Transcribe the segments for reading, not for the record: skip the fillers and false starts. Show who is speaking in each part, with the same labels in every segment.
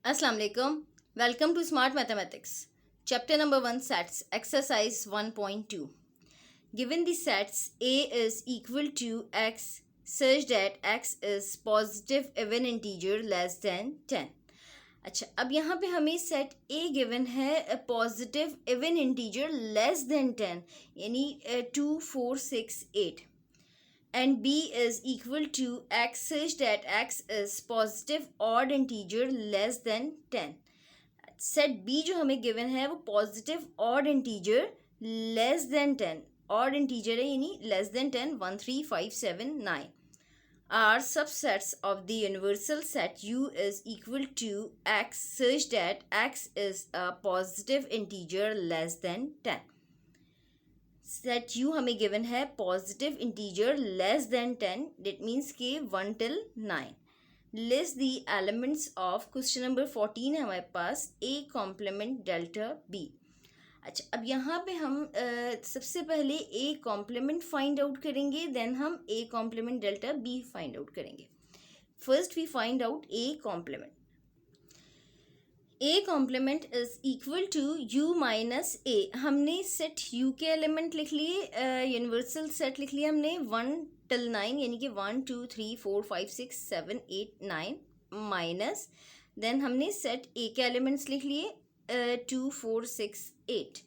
Speaker 1: Assalamu alaikum. Welcome to Smart Mathematics. Chapter number 1 Sets Exercise 1.2. Given the sets A is equal to x such that x is positive even integer less than 10. अच्छा, अब यहाँ पे हमें set A given है positive even integer less than 10 यानी 2 4 6 8 and b is equal to x such that x is positive odd integer less than 10. Set b जो हमें given है वो positive odd integer less than 10 odd integer है यानी less than 10 1 3 5 7 9 are subsets of the universal set u is equal to x such that x is a positive integer less than 10. Set U हमें given है positive integer less than 10 that means के 1 till 9. List the elements of question number 14 है हमारे पास a complement delta b. अच्छा, अब यहाँ पे हम सबसे पहले a कॉम्प्लीमेंट फाइंड आउट करेंगे, देन हम a complement delta b find out करेंगे. First we find out a complement. a complement is equal to u minus a. हमने सेट u के एलिमेंट लिख लिए, यूनिवर्सल सेट लिख लिया हमने 1 till 9 यानी कि 1 2 3 4 5 6 7 8 9 माइनस देन हमने सेट a के एलिमेंट्स लिख लिए 2 4 6 8.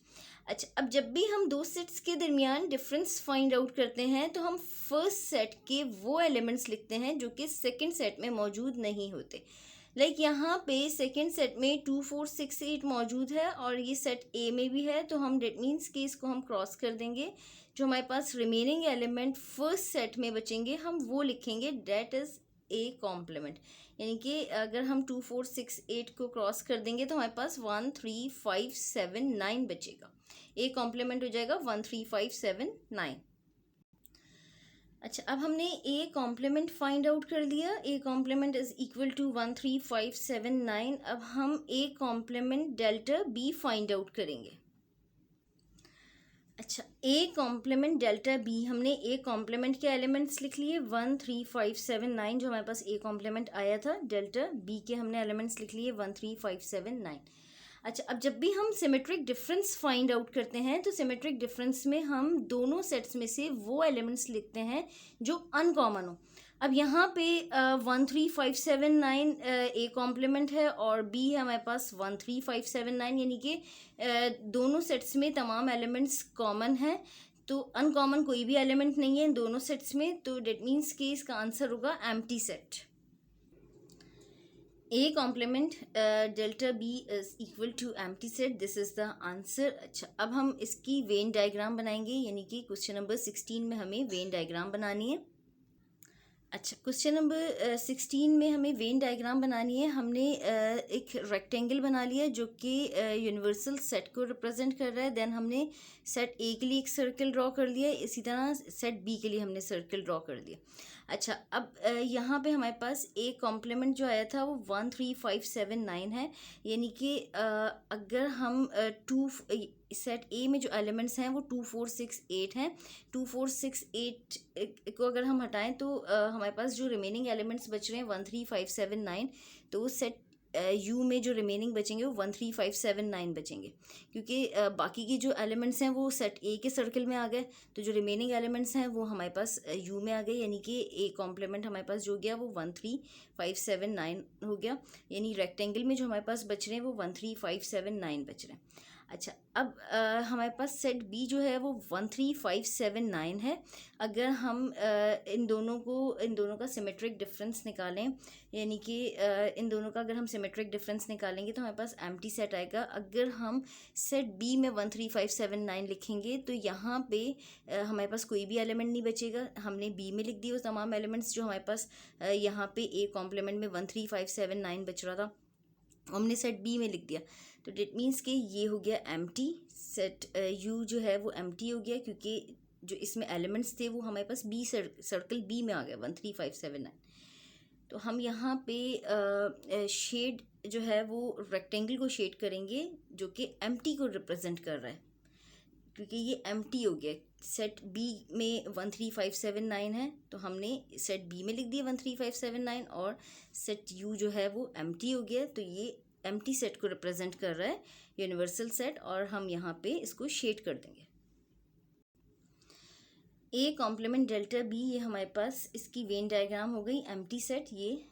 Speaker 1: अच्छा, अब जब भी हम दो सेट्स के दरमियान डिफरेंस फाइंड आउट करते हैं तो हम फर्स्ट सेट के वो एलिमेंट्स लिखते हैं जो कि सेकंड सेट में मौजूद नहीं होते. यहाँ पे सेकेंड सेट में 2 4 6 8 मौजूद है और ये सेट ए में भी है, तो हम डेट मीन्स कि इसको हम क्रॉस कर देंगे. जो हमारे पास रिमेनिंग एलिमेंट फर्स्ट सेट में बचेंगे हम वो लिखेंगे, डेट इज़ ए कॉम्प्लीमेंट. यानी कि अगर हम 2 4 6 8 को क्रॉस कर देंगे तो हमारे पास 1 3 5 7 9 बचेगा. ए कॉम्प्लीमेंट हो जाएगा 1 3 5 7 9. अच्छा, अब हमने a कॉम्प्लीमेंट फाइंड आउट कर लिया. a complement is equal to 1 3 5 7 9. अब हम a complement delta b find out करेंगे. अच्छा, a कॉम्प्लीमेंट डेल्टा b, हमने a कॉम्प्लीमेंट के एलिमेंट्स लिख लिए 1 3 5 7 9 जो हमारे पास a कॉम्प्लीमेंट आया था. डेल्टा b के हमने एलिमेंट्स लिख लिए 1 3 5 7 9. अच्छा, अब जब भी हम सिमेट्रिक डिफरेंस फाइंड आउट करते हैं तो सिमेट्रिक डिफरेंस में हम दोनों सेट्स में से वो एलिमेंट्स लिखते हैं जो अनकॉमन हो. अब यहाँ पे 1 3 5 7 9 ए कॉम्प्लीमेंट है और बी है हमारे पास 1 3 5 7 9 यानी कि दोनों सेट्स में तमाम एलिमेंट्स कॉमन हैं, तो अनकॉमन कोई भी एलिमेंट नहीं है इन दोनों सेट्स में, तो डेट मीन्स कि इसका आंसर होगा empty set. a complement delta b is equal to empty set. this is the answer. अच्छा, अब हम इसकी वेन डायग्राम बनाएंगे, यानी कि क्वेश्चन नंबर 16 में हमें वेन डायग्राम बनानी है. अच्छा, क्वेश्चन नंबर 16 में हमें वेन डायग्राम बनानी है. हमने एक रेक्टेंगल बना लिया जो कि यूनिवर्सल सेट को रिप्रेजेंट कर रहा है. देन हमने सेट ए के लिए एक सर्कल ड्रॉ कर लिया, इसी तरह सेट बी के लिए हमने सर्कल ड्रॉ कर दिया. अच्छा, अब यहाँ पे हमारे पास ए कॉम्प्लीमेंट जो आया था वो 1 3 5 7 9 है. यानी कि अगर हम सेट ए में जो एलिमेंट्स हैं वो 2 4 6 8 हैं. 2 4 6 8 को अगर हम हटाएं तो हमारे पास जो रिमेनिंग एलिमेंट्स बच रहे हैं 1 3 5 7 9, तो सेट यू में जो रिमेनिंग बचेंगे वो 1 3 5 7 9 बचेंगे, क्योंकि बाकी की जो एलिमेंट्स हैं वो सेट ए के सर्कल में आ गए, तो जो रिमेनिंग एलिमेंट्स हैं वो हमारे पास यू में आ गए. यानी कि ए कॉम्प्लीमेंट हमारे पास जो गया वो 1 3 5 7 9 हो गया. यानी रेक्टेंगल में जो हमारे पास बच रहे हैं वो 1 3 5 7 9 बच रहे हैं. अच्छा, अब हमारे पास सेट बी जो है वो 1 3 5 7 9 है. अगर हम इन दोनों का सिमेट्रिक डिफरेंस निकालें, यानी कि इन दोनों का अगर हम सिमेट्रिक डिफरेंस निकालेंगे तो हमारे पास एम्प्टी सेट आएगा. अगर हम सेट बी में 1 3 5 7 9 लिखेंगे तो यहाँ पे हमारे पास कोई भी एलिमेंट नहीं बचेगा. हमने बी में लिख दिए वो तमाम एलिमेंट्स जो हमारे पास यहाँ पे ए कॉम्प्लीमेंट में 1 3 5 7 9 बच रहा था, हमने सेट बी में लिख दिया. तो डेट मीन्स कि ये हो गया एम्प्टी सेट. यू जो है वो एम्प्टी हो गया क्योंकि जो इसमें एलिमेंट्स थे वो हमारे पास बी सर्कल बी में आ गया 1 3 5 7 9. तो हम यहाँ पे शेड जो है वो रेक्टेंगल को शेड करेंगे जो कि एम्प्टी को रिप्रेजेंट कर रहा है, क्योंकि ये एम्प्टी हो गया. सेट बी में 1 3 5 7 9 है, तो हमने सेट बी में लिख दिया 1 3 5 7 9, और सेट यू जो है वो एम्प्टी हो गया, तो ये एम्प्टी सेट को रिप्रेजेंट कर रहा है, यूनिवर्सल सेट, और हम यहाँ पे इसको शेड कर देंगे। ए कॉम्प्लीमेंट डेल्टा बी, ये हमारे पास इसकी वेन डायग्राम हो गई। एम्प्टी सेट, ये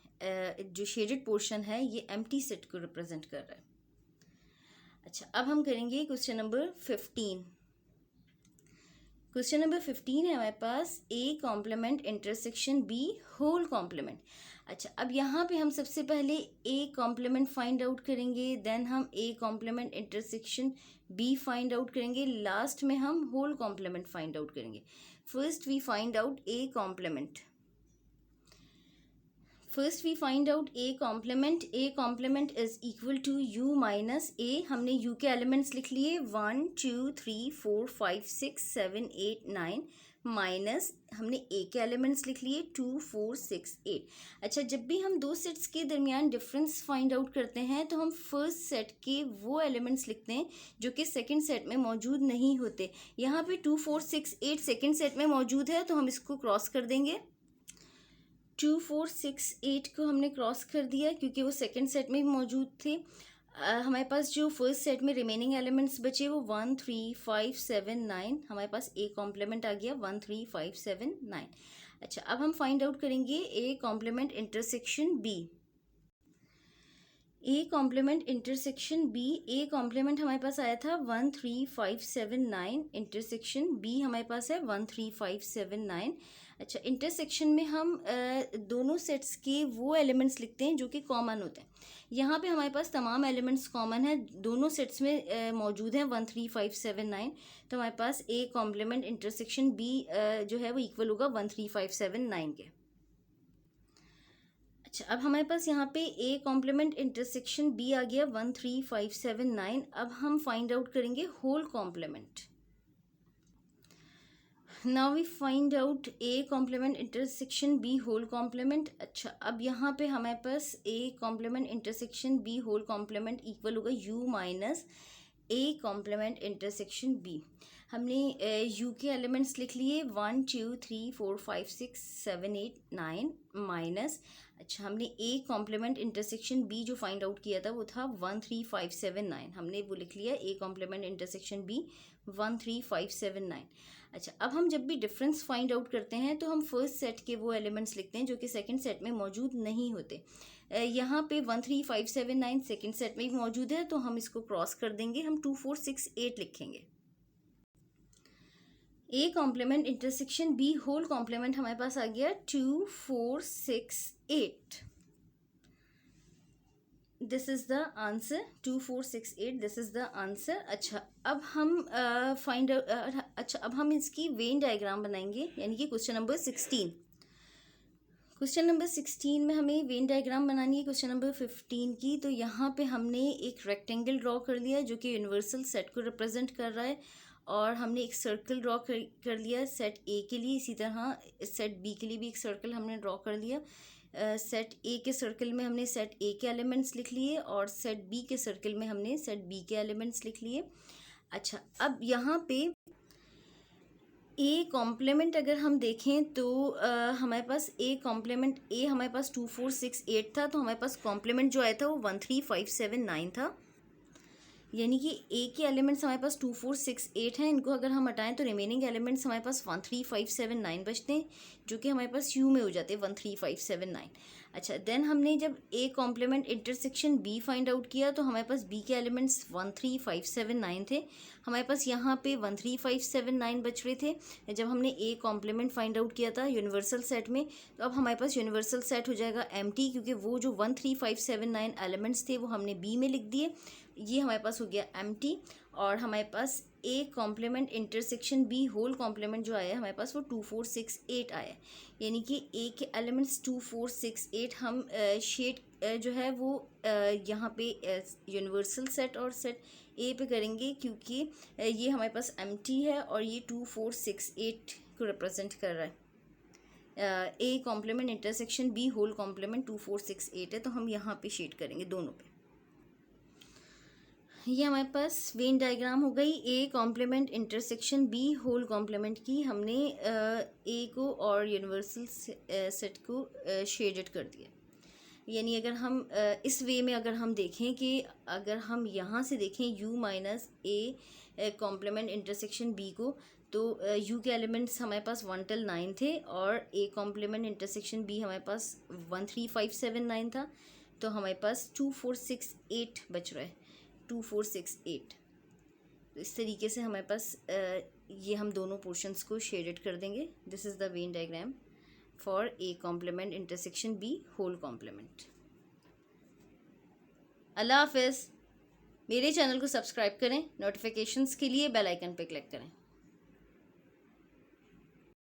Speaker 1: जो शेडेड पोर्शन है ये एम्प्टी सेट को रिप्रेजेंट कर रहा है। अच्छा, अब हम करेंगे क्वेश्चन नंबर 15। क्वेश्चन नंबर 15 है हमारे पास A complement intersection B whole complement. अच्छा, अब यहाँ पे हम सबसे पहले ए कॉम्प्लीमेंट फाइंड आउट करेंगे, देन हम A complement intersection B find out करेंगे, लास्ट में हम होल कॉम्प्लीमेंट फाइंड आउट करेंगे। First we find out A complement. First we find out A complement. A complement is equal to U minus A. हमने U के elements लिख लिए 1 2 3 4 5 6 7 8 9, minus हमने ए के एलिमेंट्स लिख लिए 2 4 6 8। अच्छा, जब भी हम दो सेट्स के दरमियान डिफरेंस फाइंड आउट करते हैं तो हम फर्स्ट सेट के वो एलिमेंट्स लिखते हैं जो कि सेकंड सेट में मौजूद नहीं होते। यहाँ पे 2 4 6 8 सेकंड सेट में मौजूद है तो हम इसको क्रॉस कर देंगे। 2 4 6 8 को हमने क्रॉस कर दिया क्योंकि वो सेकंड सेट में भी मौजूद थे। हमारे पास जो फर्स्ट सेट में रिमेनिंग एलिमेंट्स बचे वो 1 3 5 7 9, हमारे पास ए कॉम्प्लीमेंट आ गया 1 3 5 7 9। अच्छा, अब हम फाइंड आउट करेंगे A complement intersection B. A complement intersection B, A complement हमारे पास आया था 1 3 5 7 9, इंटरसेक्शन बी हमारे पास है 1 3 5 7 9। अच्छा, इंटरसेक्शन में हम दोनों सेट्स के वो एलिमेंट्स लिखते हैं जो कि कॉमन होते हैं। यहाँ पे हमारे पास तमाम एलिमेंट्स कॉमन है, दोनों सेट्स में मौजूद हैं 1 3 5 7 9, तो हमारे पास ए कॉम्प्लीमेंट इंटरसेक्शन बी जो है वो इक्वल होगा 1 3 5 7 9 के। अच्छा, अब हमारे पास यहाँ पे ए कॉम्प्लीमेंट इंटरसेक्शन बी आ गया 1 3 5 7 9। अब हम फाइंड आउट करेंगे whole complement. Now we find out A complement intersection B whole complement. अच्छा, अब यहाँ पे हमारे पास A complement intersection B whole complement equal होगा U minus A complement intersection B. हमने यू के एलिमेंट्स लिख लिए 1 2 3 4 5 6 7 8 9, माइनस अच्छा हमने ए कॉम्प्लीमेंट इंटरसेक्शन बी जो फाइंड आउट किया था वो था 1 3 5 7 9, हमने वो लिख लिया ए कॉम्प्लीमेंट इंटरसेक्शन बी 1 3 5 7 9। अच्छा, अब हम जब भी डिफरेंस फाइंड आउट करते हैं तो हम फर्स्ट सेट के वो एलिमेंट्स लिखते हैं जो कि सेकंड सेट में मौजूद नहीं होते। यहाँ पे 1 3 5 7 9 सेकंड सेट में भी मौजूद है तो हम इसको क्रॉस कर देंगे, हम 2 4 6 8 लिखेंगे। A complement intersection B whole complement हमारे पास आ गया 2 4 6 8। This is the answer, 2 4 6 8, this is the answer. अच्छा, अब हम अच्छा अब हम इसकी वेन डायग्राम बनाएंगे, यानी कि क्वेश्चन नंबर 16। क्वेश्चन नंबर 16 में हमें वेन डायग्राम बनानी है क्वेश्चन नंबर 15 की। तो यहाँ पे हमने एक रेक्टेंगल ड्रॉ कर लिया जो कि यूनिवर्सल सेट को रिप्रेजेंट कर रहा है, और हमने एक सर्कल ड्रॉ कर लिया सेट ए के लिए। इसी तरह सेट बी के लिए भी एक सर्कल हमने ड्रॉ कर लिया। सेट ए के सर्कल में हमने सेट ए के एलिमेंट्स लिख लिए और सेट बी के सर्कल में हमने सेट बी के एलिमेंट्स लिख लिए। अच्छा, अब यहाँ पे ए कॉम्प्लीमेंट अगर हम देखें तो हमारे पास ए कॉम्प्लीमेंट ए हमारे पास 2 4 6 8 था, तो हमारे पास कॉम्प्लीमेंट जो आया था वो 1 3 5 7 9 था। यानी कि ए के एलिमेंट्स हमारे पास 2 4 6 8 हैं, इनको अगर हम हटाएं तो रिमेनिंग एलिमेंट्स हमारे पास 1 3 5 7 9 बचते हैं, जो कि हमारे पास यू में हो जाते हैं 1 3 5 7 9। अच्छा, देन हमने जब A complement intersection B find out किया तो हमारे पास बी के एलिमेंट्स 1 3 5 7 9 थे, हमारे पास यहाँ पे 1 3 5 7 9 बच रहे थे जब हमने ए कॉम्प्लीमेंट फाइंड आउट किया था यूनिवर्सल सेट में। तो अब हमारे पास यूनिवर्सल सेट हो जाएगा एम्प्टी, क्योंकि वो जो 1 3 5 7 9 एलिमेंट्स थे वो हमने बी में लिख दिए, ये हमारे पास हो गया एम्प्टी। और हमारे पास A complement intersection B whole complement जो आया हमारे पास वो 2 4 6 8 आया, यानी कि ए के एलिमेंट्स 2 4 6 8 हम शेड जो है वो यहाँ पे यूनिवर्सल सेट और सेट ए पे करेंगे, क्योंकि ये हमारे पास एम्प्टी है और ये 2 4 6 8 को रिप्रेजेंट कर रहा है। A complement intersection B whole complement 2 4 6 8 है, तो हम यहाँ पे शेड करेंगे दोनों पे। ये हमारे पास वेन डायग्राम हो गई A complement intersection B whole complement की। हमने ए को और यूनिवर्सल सेट को शेडेड कर दिया। यानी अगर हम इस वे में अगर हम देखें कि अगर हम यहाँ से देखें u minus A complement intersection b को, तो u के एलिमेंट्स हमारे पास 1 till 9 थे और a कॉम्प्लीमेंट इंटरसेक्शन b हमारे पास 1 3 5 7 9 था, तो हमारे पास 2 4 6 8 बच रहा है, 2 4 6 8। तो इस तरीके से हमारे पास ये हम दोनों पोर्शंस को शेडेड कर देंगे। This is the Venn diagram for A complement intersection B whole complement. Allah हाफिज़। मेरे चैनल को सब्सक्राइब करें, नोटिफिकेशंस के लिए बेल आइकन पे क्लिक करें।